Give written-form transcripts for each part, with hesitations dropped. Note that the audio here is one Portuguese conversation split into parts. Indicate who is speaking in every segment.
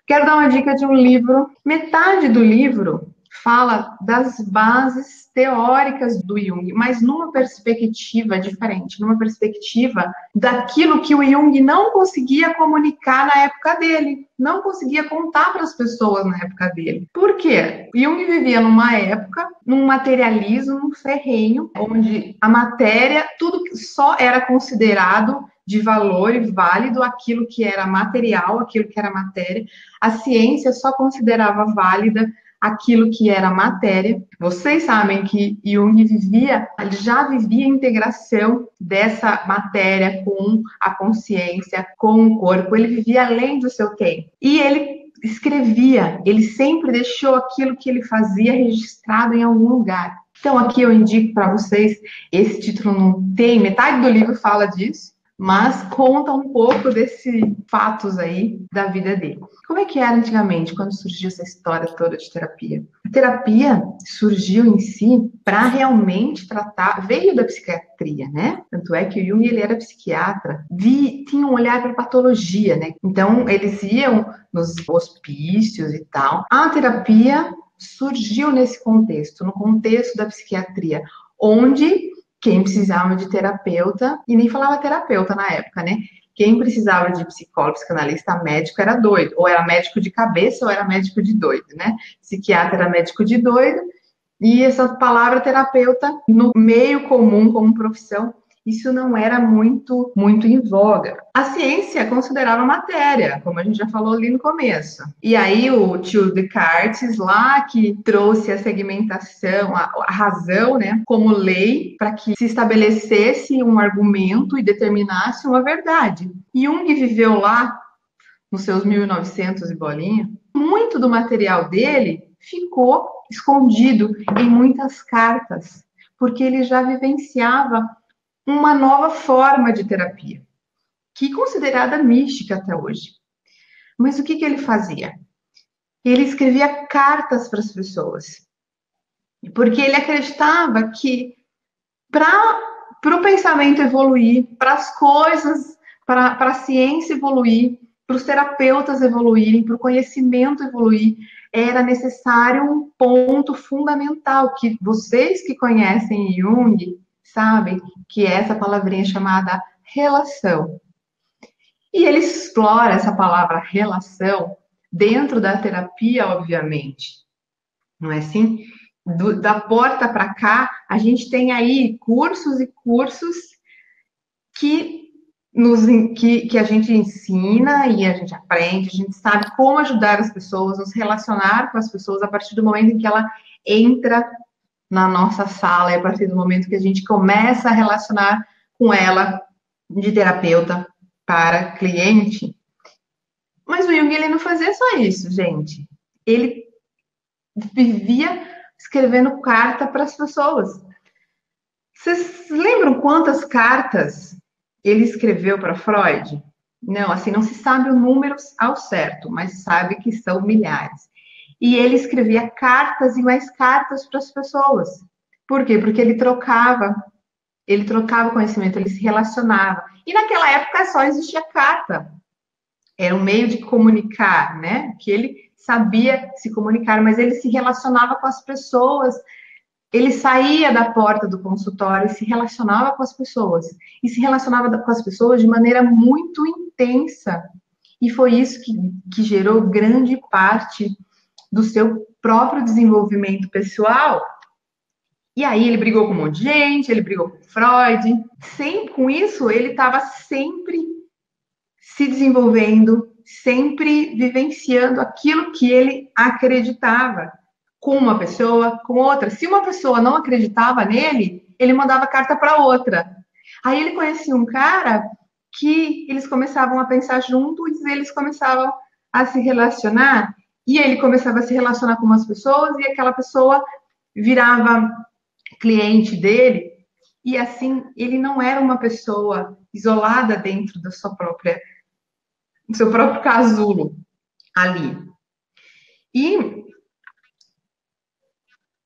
Speaker 1: Quero dar uma dica de um livro. Metade do livro fala das bases teóricas do Jung, mas numa perspectiva diferente, numa perspectiva daquilo que o Jung não conseguia comunicar na época dele, não conseguia contar para as pessoas na época dele. Por quê? Jung vivia numa época, num materialismo, num ferrenho, onde a matéria, tudo só era considerado de valor e válido aquilo que era material, aquilo que era matéria. A ciência só considerava válida aquilo que era matéria. Vocês sabem que Jung já vivia a integração dessa matéria com a consciência, com o corpo. Ele vivia além do seu tempo. E ele escrevia, ele sempre deixou aquilo que ele fazia registrado em algum lugar. Então aqui eu indico para vocês, esse título não tem, metade do livro fala disso, mas conta um pouco desses fatos aí da vida dele. Como é que era antigamente, quando surgiu essa história toda de terapia? A terapia surgiu em si para realmente tratar, veio da psiquiatria, né? Tanto é que o Jung, ele era psiquiatra, tinha um olhar para patologia, né? Então, eles iam nos hospícios e tal. A terapia surgiu nesse contexto, no contexto da psiquiatria, onde quem precisava de terapeuta, e nem falava terapeuta na época, né? Quem precisava de psicólogo, psicanalista, médico era doido. Ou era médico de cabeça ou era médico de doido, né? Psiquiatra era médico de doido. E essa palavra terapeuta, no meio comum como profissão, isso não era muito em voga. A ciência considerava matéria, como a gente já falou ali no começo. E aí o tio Descartes lá, que trouxe a segmentação, a razão, né, como lei, para que se estabelecesse um argumento e determinasse uma verdade. Jung viveu lá, nos seus 1900 e bolinha, muito do material dele ficou escondido em muitas cartas, porque ele já vivenciava uma nova forma de terapia, que é considerada mística até hoje. Mas o que ele fazia? Ele escrevia cartas para as pessoas, porque ele acreditava que para o pensamento evoluir, para as coisas, para a ciência evoluir, para os terapeutas evoluírem, para o conhecimento evoluir, era necessário um ponto fundamental, que vocês que conhecem Jung sabem que é essa palavrinha chamada relação. E ele explora essa palavra relação dentro da terapia, obviamente. Não é assim? Da porta para cá, a gente tem aí cursos e cursos que a gente ensina e a gente aprende, a gente sabe como ajudar as pessoas, nos relacionar com as pessoas a partir do momento em que ela entra na nossa sala, e a partir do momento que a gente começa a relacionar com ela de terapeuta para cliente. Mas o Jung, ele não fazia só isso, gente. Ele vivia escrevendo carta para as pessoas. Vocês lembram quantas cartas ele escreveu para Freud? Não, assim, não se sabe o número ao certo, mas sabe que são milhares. E ele escrevia cartas e mais cartas para as pessoas. Por quê? Porque ele trocava conhecimento, ele se relacionava. E naquela época só existia carta. Era um meio de comunicar, né? Que ele sabia se comunicar, mas ele se relacionava com as pessoas. Ele saía da porta do consultório e se relacionava com as pessoas. E se relacionava com as pessoas de maneira muito intensa. E foi isso que gerou grande parte do seu próprio desenvolvimento pessoal. E aí ele brigou com um monte de gente, ele brigou com Freud. Com isso, ele estava sempre se desenvolvendo, sempre vivenciando aquilo que ele acreditava, com uma pessoa, com outra. Se uma pessoa não acreditava nele, ele mandava carta para outra. Aí ele conhecia um cara que eles começavam a pensar juntos, eles começavam a se relacionar, e ele começava a se relacionar com umas pessoas, e aquela pessoa virava cliente dele, e assim, ele não era uma pessoa isolada dentro do seu próprio casulo ali. E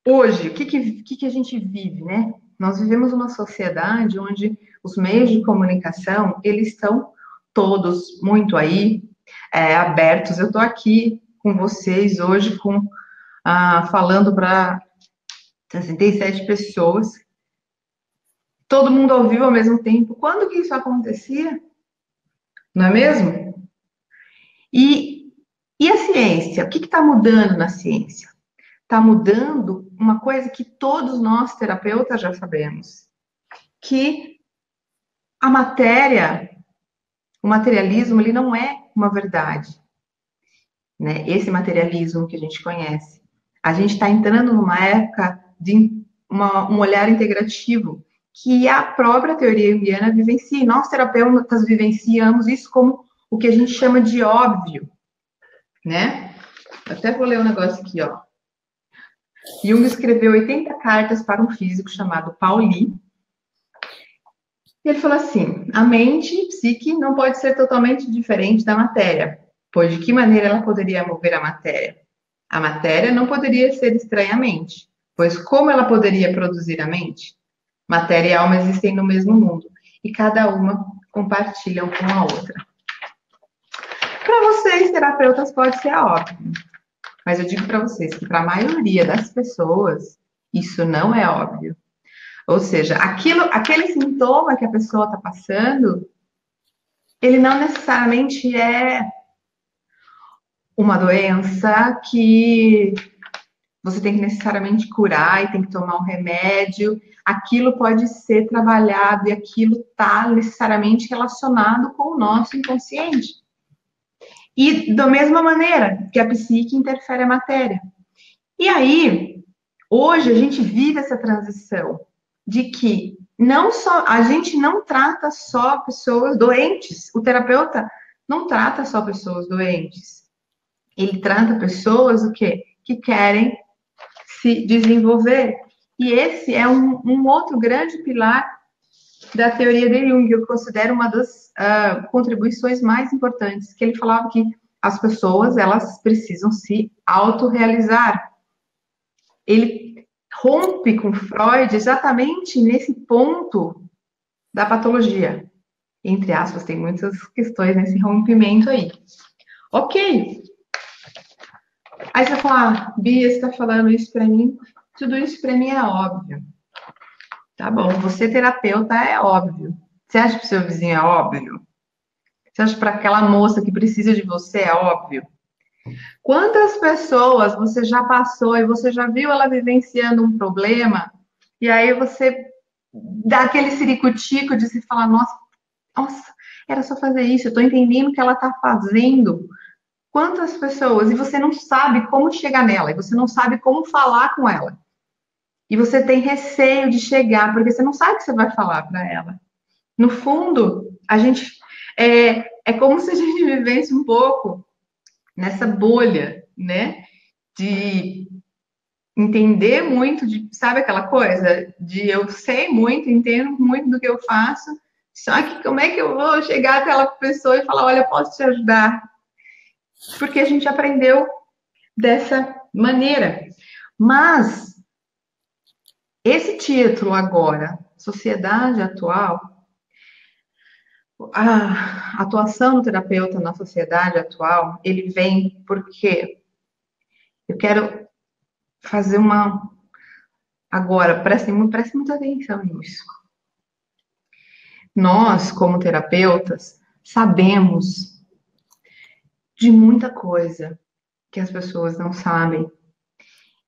Speaker 1: hoje, o que a gente vive, né? Nós vivemos uma sociedade onde os meios de comunicação, eles estão todos muito aí. abertos. Eu estou aqui com vocês hoje, falando para 67 pessoas, todo mundo ao vivo ao mesmo tempo. Quando que isso acontecia? Não é mesmo? E a ciência? O que está mudando na ciência? Está mudando uma coisa que todos nós, terapeutas, já sabemos, que a matéria, o materialismo, ele não é uma verdade, né? Esse materialismo que a gente conhece. A gente está entrando numa época de um olhar integrativo, que a própria teoria junguiana vivencia, e nós, terapeutas, vivenciamos isso como o que a gente chama de óbvio, né? Até vou ler um negócio aqui, ó. Jung escreveu 80 cartas para um físico chamado Pauli. E ele falou assim: a mente, psique, não pode ser totalmente diferente da matéria, pois de que maneira ela poderia mover a matéria? A matéria não poderia ser estranha à mente, pois como ela poderia produzir a mente? Matéria e alma existem no mesmo mundo, e cada uma compartilham com a outra. Para vocês, terapeutas, pode ser óbvio. Mas eu digo para vocês que para a maioria das pessoas, isso não é óbvio. Ou seja, aquele sintoma que a pessoa está passando, ele não necessariamente é uma doença que você tem que necessariamente curar e tem que tomar um remédio. Aquilo pode ser trabalhado e aquilo está necessariamente relacionado com o nosso inconsciente. E da mesma maneira que a psique interfere a matéria. E aí, hoje a gente vive essa transição de que a gente não trata só pessoas doentes. O terapeuta não trata só pessoas doentes. Ele trata pessoas o quê? Que querem se desenvolver. E esse é um outro grande pilar da teoria de Jung, eu considero uma das contribuições mais importantes, que ele falava que as pessoas, elas precisam se autorrealizar. Ele rompe com Freud exatamente nesse ponto da patologia. Entre aspas, tem muitas questões nesse rompimento aí. Ok. Aí você fala, Bia, você está falando isso para mim? Tudo isso para mim é óbvio. Tá bom, você terapeuta é óbvio. Você acha que o seu vizinho é óbvio? Você acha que para aquela moça que precisa de você é óbvio? Quantas pessoas você já passou e você já viu ela vivenciando um problema e aí você dá aquele ciricutico de se falar, nossa, era só fazer isso, eu estou entendendo o que ela está fazendo. Quantas pessoas, e você não sabe como chegar nela, e você não sabe como falar com ela. E você tem receio de chegar, porque você não sabe o que você vai falar para ela. No fundo, a gente é como se a gente vivesse um pouco nessa bolha, né? De entender muito, sabe aquela coisa? De eu sei muito, entendo muito do que eu faço, só que como é que eu vou chegar até aquela pessoa e falar, olha, posso te ajudar? Porque a gente aprendeu dessa maneira. Mas esse título agora, Sociedade Atual, a atuação do terapeuta na sociedade atual, ele vem porque eu quero fazer agora, preste muita atenção nisso. Nós, como terapeutas, sabemos de muita coisa que as pessoas não sabem.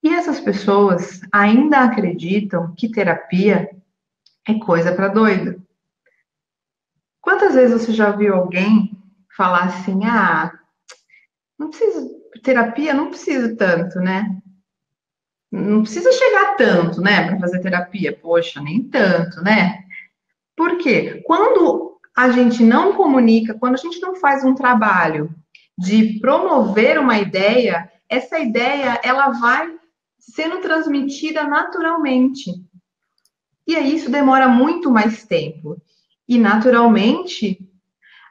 Speaker 1: E essas pessoas ainda acreditam que terapia é coisa para doido. Quantas vezes você já viu alguém falar assim, não precisa, terapia não precisa tanto, né? Não precisa chegar tanto, né, para fazer terapia. Poxa, nem tanto, né? Por quê? Quando a gente não comunica, quando a gente não faz um trabalho de promover uma ideia, essa ideia, ela vai sendo transmitida naturalmente. E aí isso demora muito mais tempo. E naturalmente,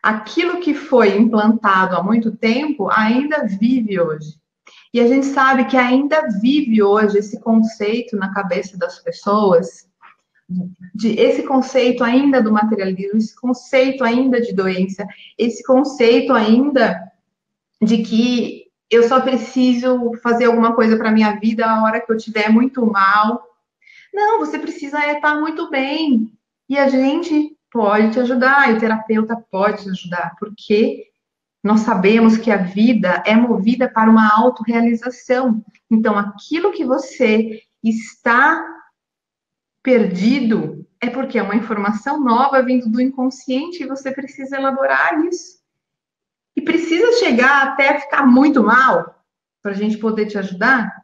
Speaker 1: aquilo que foi implantado há muito tempo ainda vive hoje. E a gente sabe que ainda vive hoje esse conceito na cabeça das pessoas, esse conceito ainda do materialismo, esse conceito ainda de doença, esse conceito ainda de que eu só preciso fazer alguma coisa para minha vida a hora que eu estiver muito mal. Não, você precisa estar muito bem. E a gente pode te ajudar, e o terapeuta pode te ajudar, porque nós sabemos que a vida é movida para uma autorrealização. Então, aquilo que você está perdido é porque é uma informação nova vindo do inconsciente e você precisa elaborar isso. E precisa chegar até ficar muito mal para a gente poder te ajudar?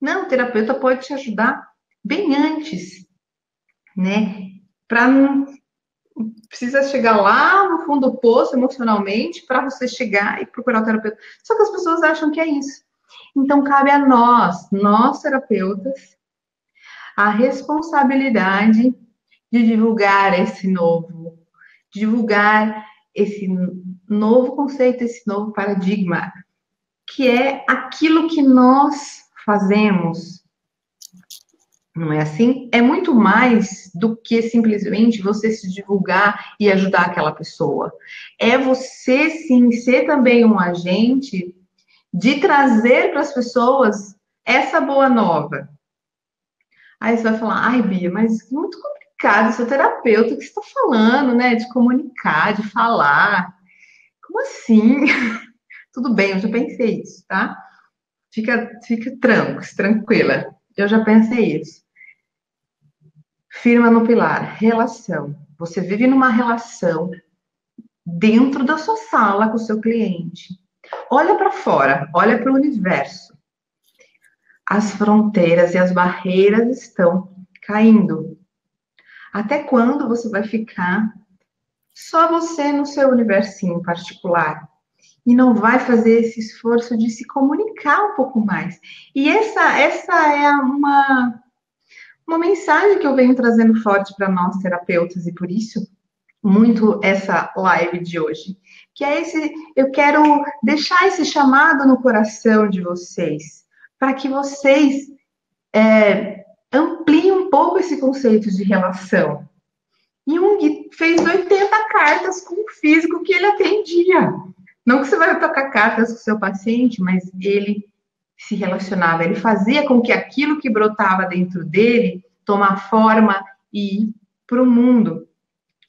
Speaker 1: Não, o terapeuta pode te ajudar bem antes, né? Para não precisa chegar lá no fundo do poço emocionalmente para você chegar e procurar o terapeuta. Só que as pessoas acham que é isso. Então cabe a nós terapeutas, a responsabilidade de divulgar esse novo, divulgar esse novo conceito, esse novo paradigma, que é aquilo que nós fazemos. Não é assim? É muito mais do que simplesmente você se divulgar e ajudar aquela pessoa. É você, sim, ser também um agente de trazer para as pessoas essa boa nova. Aí você vai falar, ai, Bia, mas muito complicado, seu terapeuta, o que você está falando, né? De comunicar, de falar. Como assim? Tudo bem, eu já pensei isso, tá? Fica tranquila. Eu já pensei isso. Firma no pilar, relação. Você vive numa relação dentro da sua sala com o seu cliente. Olha para fora, olha para o universo. As fronteiras e as barreiras estão caindo. Até quando você vai ficar só você no seu universinho particular e não vai fazer esse esforço de se comunicar um pouco mais? E essa é uma mensagem que eu venho trazendo forte para nós terapeutas e por isso muito essa live de hoje, que é eu quero deixar esse chamado no coração de vocês, para que vocês ampliem um pouco esse conceito de relação. Jung fez 80 cartas com o físico que ele atendia. Não que você vai tocar cartas com o seu paciente, mas ele se relacionava, ele fazia com que aquilo que brotava dentro dele tomar forma e ir para o mundo.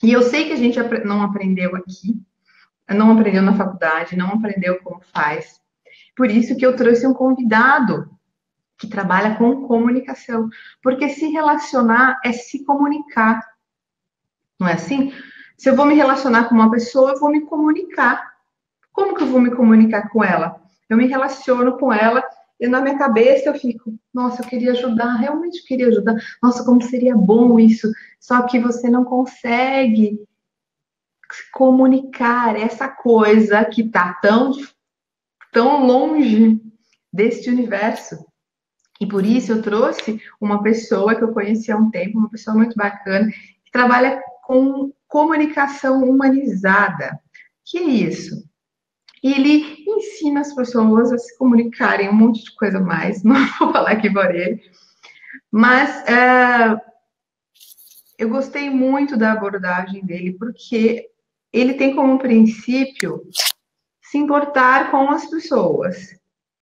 Speaker 1: E eu sei que a gente não aprendeu aqui, não aprendeu na faculdade, não aprendeu como faz. Por isso que eu trouxe um convidado que trabalha com comunicação. Porque se relacionar é se comunicar. Não é assim? Se eu vou me relacionar com uma pessoa, eu vou me comunicar. Como que eu vou me comunicar com ela? Eu me relaciono com ela e na minha cabeça eu fico, nossa, eu queria ajudar, realmente queria ajudar. Nossa, como seria bom isso. Só que você não consegue comunicar essa coisa que está tão longe deste universo. E por isso eu trouxe uma pessoa que eu conheci há um tempo, uma pessoa muito bacana, que trabalha com comunicação humanizada. Que é isso? E ele ensina as pessoas a se comunicarem um monte de coisa mais, não vou falar aqui por ele, mas eu gostei muito da abordagem dele, porque ele tem como princípio se importar com as pessoas.